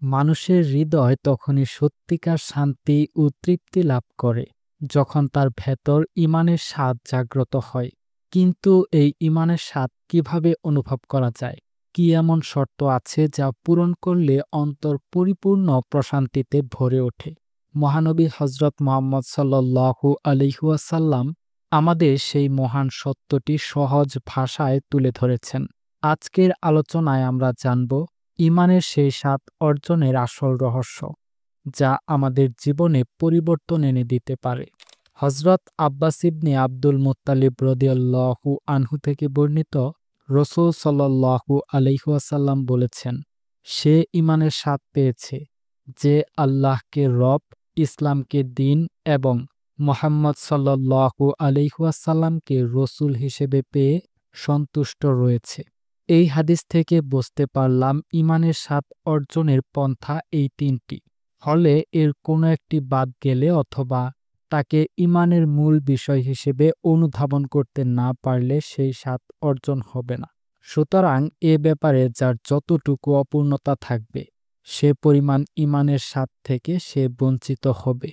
মানুষের হৃদয় তখনই সত্যিকার শান্তি ও তৃপ্তি লাভ করে, যখন তার ভেতর ঈমানের স্বাদ জাগ্রত হয়। কিন্তু এই ঈমানের স্বাদ কিভাবে অনুভব করা যায়? কি এমন শর্ত আছে যা পূরণ করলে অন্তর পরিপূর্ণ প্রশান্তিতে ভরে ওঠে? মহানবী হজরত মুহাম্মদ সাল্লাল্লাহু আলাইহি ওয়াসাল্লাম আমাদের সেই মহান সত্যটি সহজ ভাষায় তুলে ধরেছেন। আজকের আলোচনায় আমরা জানব ঈমানের সেই স্বাদ অর্জনের আসল রহস্য, যা আমাদের জীবনে পরিবর্তন এনে দিতে পারে। হযরত আব্বাস ইবনে আব্দুল মুত্তালিব রাদিয়াল্লাহু আনহু থেকে বর্ণিত, রাসূল সাল্লাল্লাহু আলাইহি ওয়াসাল্লাম বলেছেন, সে ঈমানের স্বাদ পেয়েছে যে আল্লাহকে রব, ইসলামকে দ্বীন এবং মুহাম্মদ সাল্লাল্লাহু আলাইহি ওয়াসাল্লামকে রাসূল হিসেবে পেয়ে সন্তুষ্ট রয়েছে। এই হাদিস থেকে বুঝতে পারলাম ঈমানের স্বাদ অর্জনের পন্থা এই তিনটি। ফলে এর কোনো একটি বাদ গেলে অথবা তাকে ঈমানের মূল বিষয় হিসেবে অনুধাবন করতে না পারলে সেই স্বাদ অর্জন হবে না। সুতরাং এ ব্যাপারে যার যতটুকু অপূর্ণতা থাকবে, সে পরিমাণ ঈমানের স্বাদ থেকে সে বঞ্চিত হবে।